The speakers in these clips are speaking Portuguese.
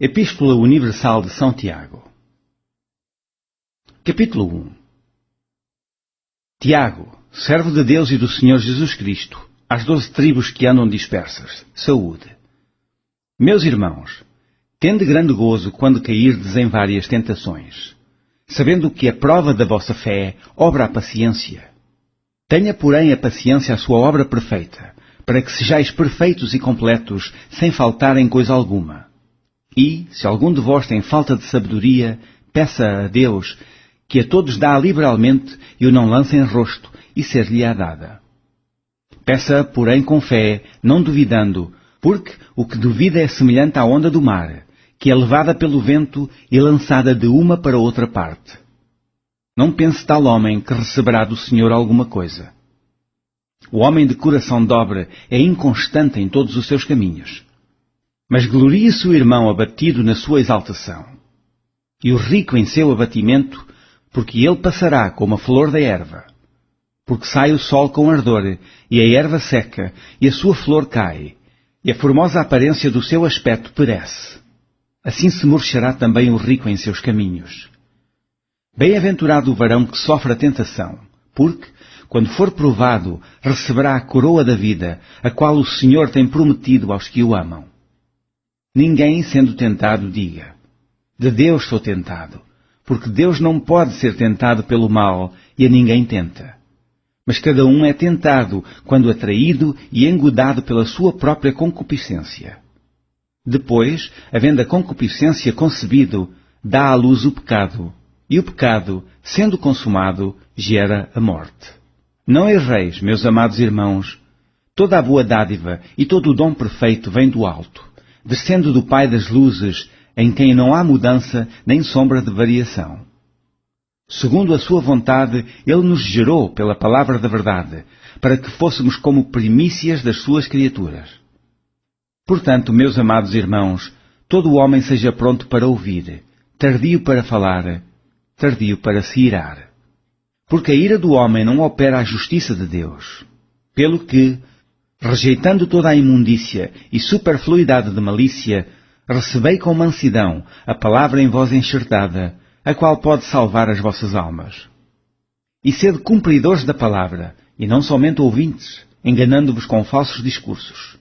Epístola Universal de São Tiago. Capítulo 1. Tiago, servo de Deus e do Senhor Jesus Cristo, às 12 tribos que andam dispersas, saúde. Meus irmãos, tende grande gozo quando cairdes em várias tentações, sabendo que a prova da vossa fé obra a paciência. Tenha, porém, a paciência a sua obra perfeita, para que sejais perfeitos e completos, sem faltar em coisa alguma. E, se algum de vós tem falta de sabedoria, peça a Deus, que a todos dá liberalmente e o não lança em rosto, e ser-lhe-á dada. Peça, porém, com fé, não duvidando, porque o que duvida é semelhante à onda do mar, que é levada pelo vento e lançada de uma para outra parte. Não pense tal homem que receberá do Senhor alguma coisa. O homem de coração dobre é inconstante em todos os seus caminhos. Mas glorie-se o irmão abatido na sua exaltação, e o rico em seu abatimento, porque ele passará como a flor da erva. Porque sai o sol com ardor, e a erva seca, e a sua flor cai, e a formosa aparência do seu aspecto perece. Assim se murchará também o rico em seus caminhos. Bem-aventurado o varão que sofre a tentação, porque, quando for provado, receberá a coroa da vida, a qual o Senhor tem prometido aos que o amam. Ninguém, sendo tentado, diga: de Deus sou tentado, porque Deus não pode ser tentado pelo mal, e a ninguém tenta. Mas cada um é tentado quando atraído e engodado pela sua própria concupiscência. Depois, havendo a concupiscência concebido, dá à luz o pecado, e o pecado, sendo consumado, gera a morte. Não erreis, meus amados irmãos, toda a boa dádiva e todo o dom perfeito vem do alto, descendo do Pai das luzes, em quem não há mudança nem sombra de variação. Segundo a sua vontade, Ele nos gerou pela palavra da verdade, para que fôssemos como primícias das suas criaturas. Portanto, meus amados irmãos, todo o homem seja pronto para ouvir, tardio para falar, tardio para se irar. Porque a ira do homem não opera a justiça de Deus. Pelo que, rejeitando toda a imundícia e superfluidade de malícia, recebei com mansidão a palavra em vós enxertada, a qual pode salvar as vossas almas. E sede cumpridores da palavra, e não somente ouvintes, enganando-vos com falsos discursos.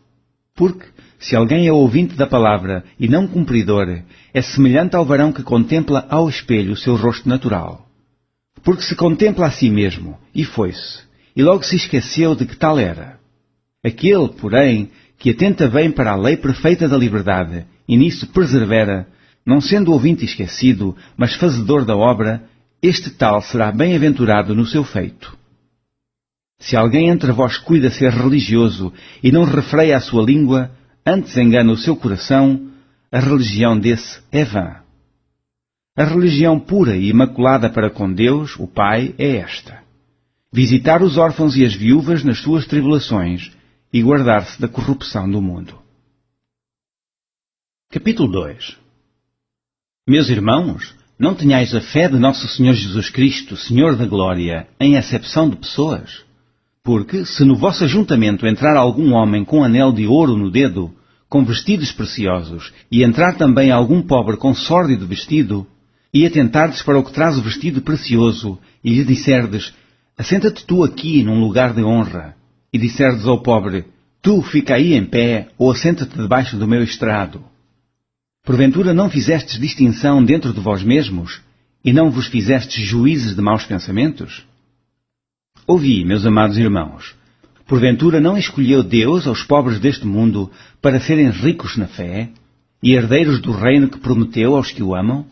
Porque, se alguém é ouvinte da palavra e não cumpridor, é semelhante ao varão que contempla ao espelho o seu rosto natural. Porque se contempla a si mesmo, e foi-se, e logo se esqueceu de que tal era. Aquele, porém, que atenta bem para a lei perfeita da liberdade, e nisso persevera, não sendo ouvinte esquecido, mas fazedor da obra, este tal será bem-aventurado no seu feito. Se alguém entre vós cuida ser religioso e não refreia a sua língua, antes engana o seu coração, a religião desse é vã. A religião pura e imaculada para com Deus, o Pai, é esta: visitar os órfãos e as viúvas nas suas tribulações e guardar-se da corrupção do mundo. Capítulo 2. Meus irmãos, não tenhais a fé de nosso Senhor Jesus Cristo, Senhor da Glória, em acepção de pessoas? Porque, se no vosso ajuntamento entrar algum homem com anel de ouro no dedo, com vestidos preciosos, e entrar também algum pobre com sórdido vestido, e atentardes para o que traz o vestido precioso, e lhe disserdes: assenta-te tu aqui num lugar de honra, e disserdes ao pobre: tu fica aí em pé, ou assenta-te debaixo do meu estrado. Porventura não fizestes distinção dentro de vós mesmos, e não vos fizestes juízes de maus pensamentos? Ouvi, meus amados irmãos, porventura não escolheu Deus aos pobres deste mundo para serem ricos na fé, e herdeiros do reino que prometeu aos que o amam?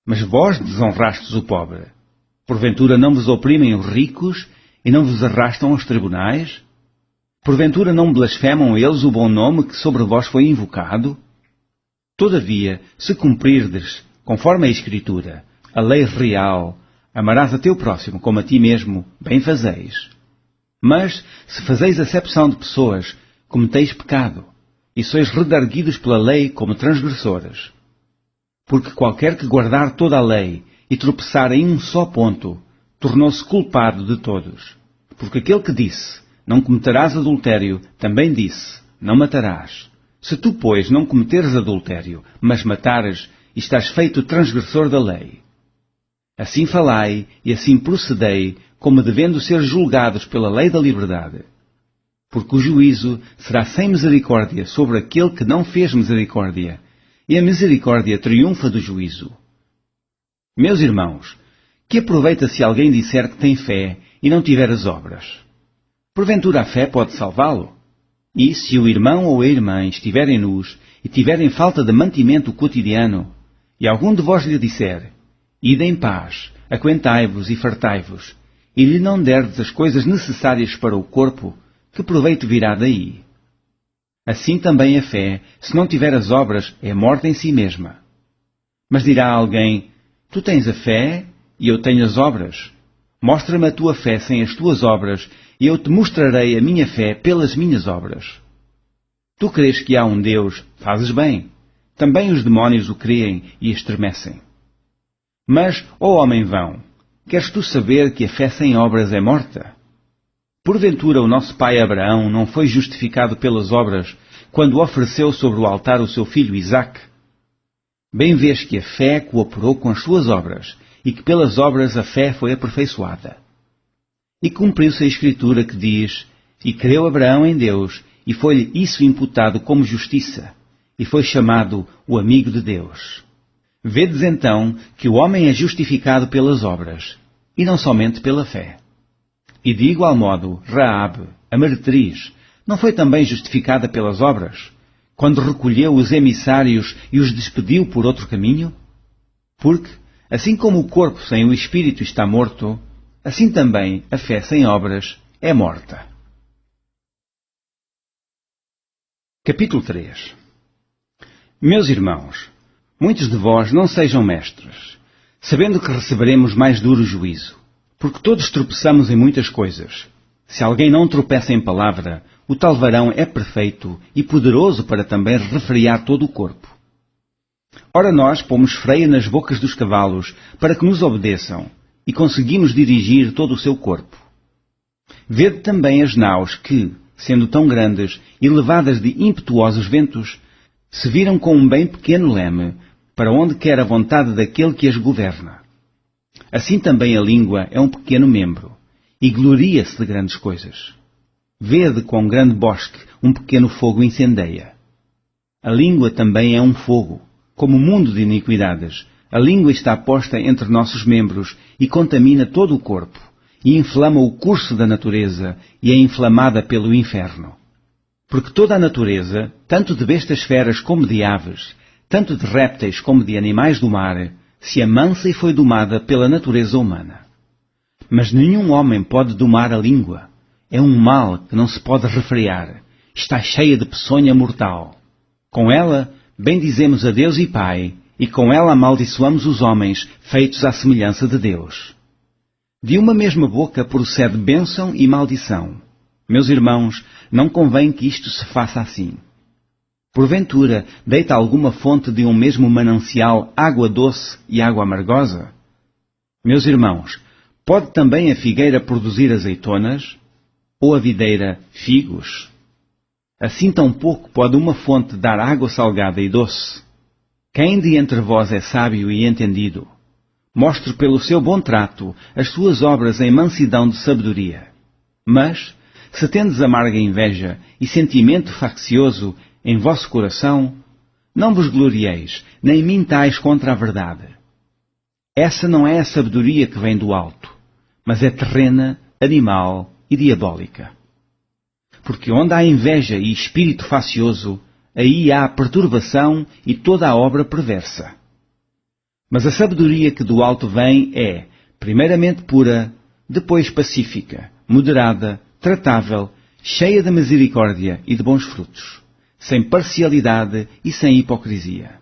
Mas vós desonrastes o pobre. Porventura não vos oprimem os ricos, e não vos arrastam aos tribunais? Porventura não blasfemam eles o bom nome que sobre vós foi invocado? Todavia, se cumprirdes, conforme a Escritura, a lei real, amarás a teu próximo como a ti mesmo, bem fazeis. Mas, se fazeis acepção de pessoas, cometeis pecado, e sois redarguidos pela lei como transgressores. Porque qualquer que guardar toda a lei e tropeçar em um só ponto, tornou-se culpado de todos. Porque aquele que disse: não cometerás adultério, também disse: não matarás. Se tu, pois, não cometeres adultério, mas matares, estás feito transgressor da lei. Assim falai e assim procedei, como devendo ser julgados pela lei da liberdade. Porque o juízo será sem misericórdia sobre aquele que não fez misericórdia, e a misericórdia triunfa do juízo. Meus irmãos, que aproveita se alguém disser que tem fé e não tiver as obras? Porventura a fé pode salvá-lo? E se o irmão ou a irmã estiverem nus e tiverem falta de mantimento cotidiano, e algum de vós lhe disser, ide em paz, aquentai-vos e fartai-vos, e lhe não derdes as coisas necessárias para o corpo, que proveito virá daí? Assim também a fé, se não tiver as obras, é morta em si mesma. Mas dirá alguém, tu tens a fé e eu tenho as obras. Mostra-me a tua fé sem as tuas obras, e eu te mostrarei a minha fé pelas minhas obras. Tu crês que há um Deus, fazes bem. Também os demónios o creem e estremecem. Mas, ó homem vão, queres tu saber que a fé sem obras é morta? Porventura o nosso pai Abraão não foi justificado pelas obras, quando ofereceu sobre o altar o seu filho Isaque? Bem vês que a fé cooperou com as suas obras, e que pelas obras a fé foi aperfeiçoada. E cumpriu-se a Escritura que diz, e creu Abraão em Deus, e foi-lhe isso imputado como justiça, e foi chamado o amigo de Deus. Vedes então que o homem é justificado pelas obras, e não somente pela fé. E de igual modo, Raabe, a meretriz, não foi também justificada pelas obras, quando recolheu os emissários e os despediu por outro caminho? Porque, assim como o corpo sem o espírito está morto, assim também a fé sem obras é morta. Capítulo 3. Meus irmãos, muitos de vós não sejam mestres, sabendo que receberemos mais duro juízo, porque todos tropeçamos em muitas coisas. Se alguém não tropeça em palavra, o tal varão é perfeito e poderoso para também refrear todo o corpo. Ora nós pomos freio nas bocas dos cavalos para que nos obedeçam, e conseguimos dirigir todo o seu corpo. Vede também as naus que, sendo tão grandes e levadas de impetuosos ventos, se viram com um bem pequeno leme, para onde quer a vontade daquele que as governa. Assim também a língua é um pequeno membro, e gloria-se de grandes coisas. Vede quão grande bosque um pequeno fogo incendeia. A língua também é um fogo, como mundo de iniquidades. A língua está posta entre nossos membros e contamina todo o corpo, e inflama o curso da natureza, e é inflamada pelo inferno. Porque toda a natureza, tanto de bestas feras como de aves, tanto de répteis como de animais do mar, se amansa e foi domada pela natureza humana. Mas nenhum homem pode domar a língua. É um mal que não se pode refrear. Está cheia de peçonha mortal. Com ela, bendizemos a Deus e Pai, e com ela amaldiçoamos os homens, feitos à semelhança de Deus. De uma mesma boca procede bênção e maldição. Meus irmãos, não convém que isto se faça assim. Porventura, deita alguma fonte de um mesmo manancial água doce e água amargosa? Meus irmãos, pode também a figueira produzir azeitonas? Ou a videira figos? Assim tampouco pode uma fonte dar água salgada e doce. Quem de entre vós é sábio e entendido? Mostre pelo seu bom trato as suas obras em mansidão de sabedoria. Mas, se tendes amarga inveja e sentimento faccioso em vosso coração, não vos glorieis, nem mintais contra a verdade. Essa não é a sabedoria que vem do alto, mas é terrena, animal e diabólica. Porque onde há inveja e espírito faccioso, aí há perturbação e toda a obra perversa. Mas a sabedoria que do alto vem é, primeiramente pura, depois pacífica, moderada, tratável, cheia de misericórdia e de bons frutos, sem parcialidade e sem hipocrisia.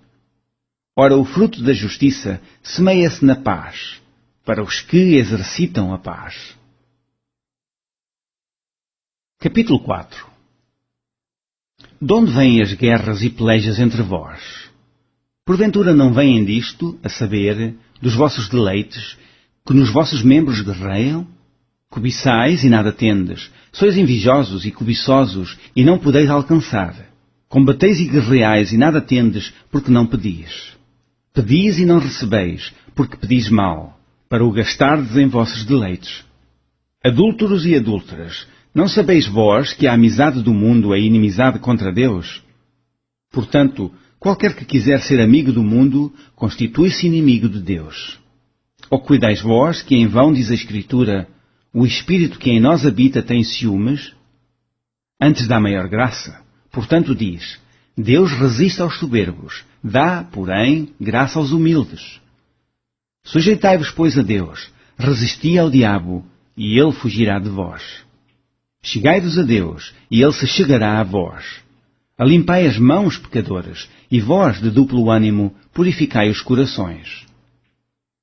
Ora, o fruto da justiça semeia-se na paz, para os que exercitam a paz. Capítulo 4. De onde vêm as guerras e pelejas entre vós? Porventura não vêm disto, a saber, dos vossos deleites, que nos vossos membros guerreiam? Cobiçais e nada tendes, sois invejosos e cobiçosos e não podeis alcançar. Combateis e guerreais e nada tendes, porque não pedis. Pedis e não recebeis, porque pedis mal, para o gastardes em vossos deleites. Adúlteros e adúlteras, não sabeis vós que a amizade do mundo é inimizade contra Deus? Portanto, qualquer que quiser ser amigo do mundo, constitui-se inimigo de Deus. Ou cuidais vós que em vão diz a Escritura, o Espírito que em nós habita tem ciúmes? Antes dá maior graça. Portanto diz, Deus resiste aos soberbos, dá, porém, graça aos humildes. Sujeitai-vos, pois, a Deus, resisti ao diabo, e ele fugirá de vós. Chegai-vos a Deus, e ele se chegará a vós. Alimpai as mãos, pecadores, e vós, de duplo ânimo, purificai os corações.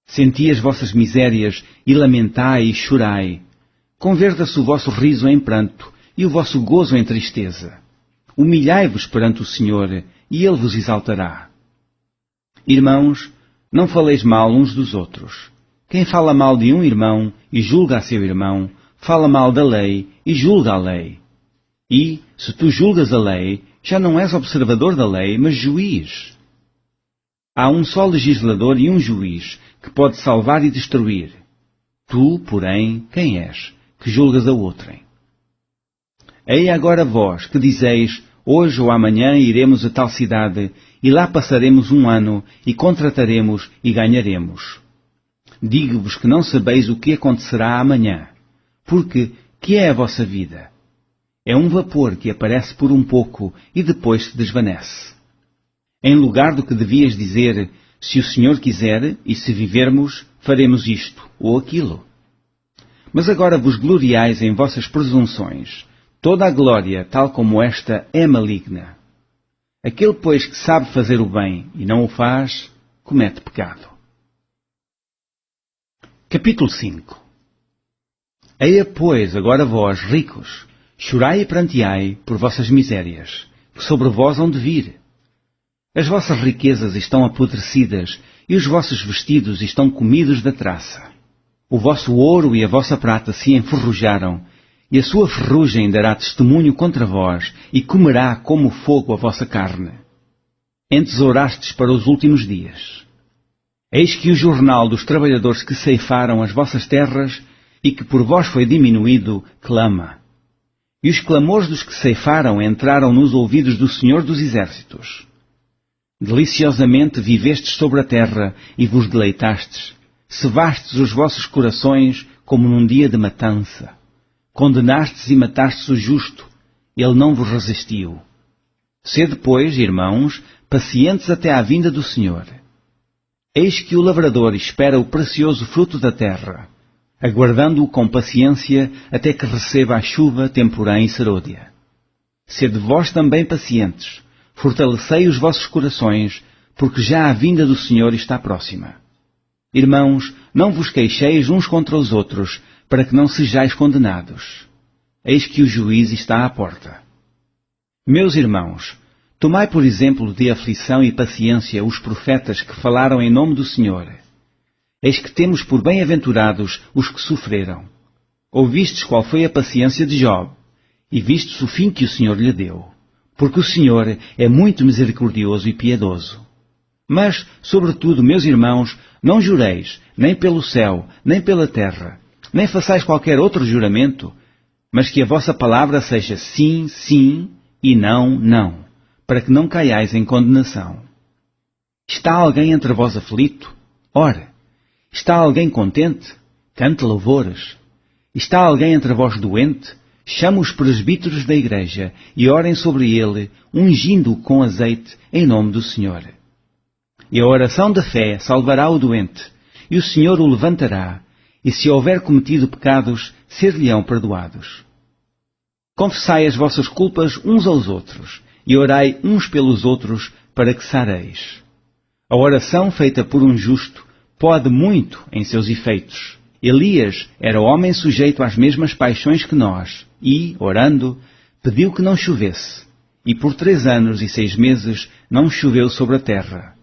Senti as vossas misérias, e lamentai e chorai. Converta-se o vosso riso em pranto, e o vosso gozo em tristeza. Humilhai-vos perante o Senhor, e Ele vos exaltará. Irmãos, não faleis mal uns dos outros. Quem fala mal de um irmão e julga a seu irmão, fala mal da lei e julga a lei. E, se tu julgas a lei, já não és observador da lei, mas juiz. Há um só legislador e um juiz, que pode salvar e destruir. Tu, porém, quem és, que julgas a outrem? Ei agora vós, que dizeis, hoje ou amanhã iremos a tal cidade, e lá passaremos um ano, e contrataremos e ganharemos. Digo-vos que não sabeis o que acontecerá amanhã, porque que é a vossa vida? É um vapor que aparece por um pouco e depois se desvanece. Em lugar do que devias dizer, se o Senhor quiser, e se vivermos, faremos isto ou aquilo. Mas agora vos gloriais em vossas presunções. Toda a glória, tal como esta, é maligna. Aquele, pois, que sabe fazer o bem e não o faz, comete pecado. Capítulo 5. Eia, pois, agora vós, ricos, chorai e pranteai por vossas misérias, que sobre vós hão de vir. As vossas riquezas estão apodrecidas, e os vossos vestidos estão comidos da traça. O vosso ouro e a vossa prata se enferrujaram, e a sua ferrugem dará testemunho contra vós, e comerá como fogo a vossa carne. Entesourastes para os últimos dias. Eis que o jornal dos trabalhadores que ceifaram as vossas terras, e que por vós foi diminuído, clama. E os clamores dos que ceifaram entraram nos ouvidos do Senhor dos Exércitos. Deliciosamente vivestes sobre a terra, e vos deleitastes. Cevastes os vossos corações como num dia de matança. Condenastes e matastes o justo, ele não vos resistiu. Sede, pois, irmãos, pacientes até à vinda do Senhor. Eis que o lavrador espera o precioso fruto da terra, aguardando-o com paciência até que receba a chuva, temporã e serôdia. Sede vós também pacientes, fortalecei os vossos corações, porque já a vinda do Senhor está próxima. Irmãos, não vos queixeis uns contra os outros, para que não sejais condenados. Eis que o juiz está à porta. Meus irmãos, tomai por exemplo de aflição e paciência os profetas que falaram em nome do Senhor. Eis que temos por bem-aventurados os que sofreram. Ouvistes qual foi a paciência de Job, e vistes o fim que o Senhor lhe deu. Porque o Senhor é muito misericordioso e piedoso. Mas, sobretudo, meus irmãos, não jureis, nem pelo céu, nem pela terra, nem façais qualquer outro juramento, mas que a vossa palavra seja sim, sim, e não, não, para que não caiais em condenação. Está alguém entre vós aflito? Ora. Está alguém contente? Cante louvores. Está alguém entre vós doente? Chama os presbíteros da igreja e orem sobre ele, ungindo-o com azeite em nome do Senhor. E a oração da fé salvará o doente, e o Senhor o levantará, e se houver cometido pecados, ser-lhe-ão perdoados. Confessai as vossas culpas uns aos outros, e orai uns pelos outros, para que sareis. A oração feita por um justo pode muito em seus efeitos. Elias era homem sujeito às mesmas paixões que nós, e, orando, pediu que não chovesse. E por 3 anos e 6 meses não choveu sobre a terra.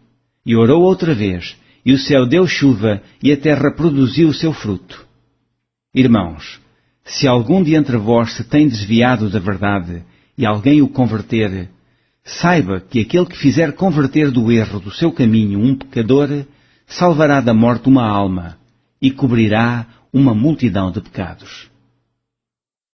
E orou outra vez, e o céu deu chuva, e a terra produziu o seu fruto. Irmãos, se algum de entre vós se tem desviado da verdade, e alguém o converter, Saiba que aquele que fizer converter do erro do seu caminho um pecador, salvará da morte uma alma e cobrirá uma multidão de pecados.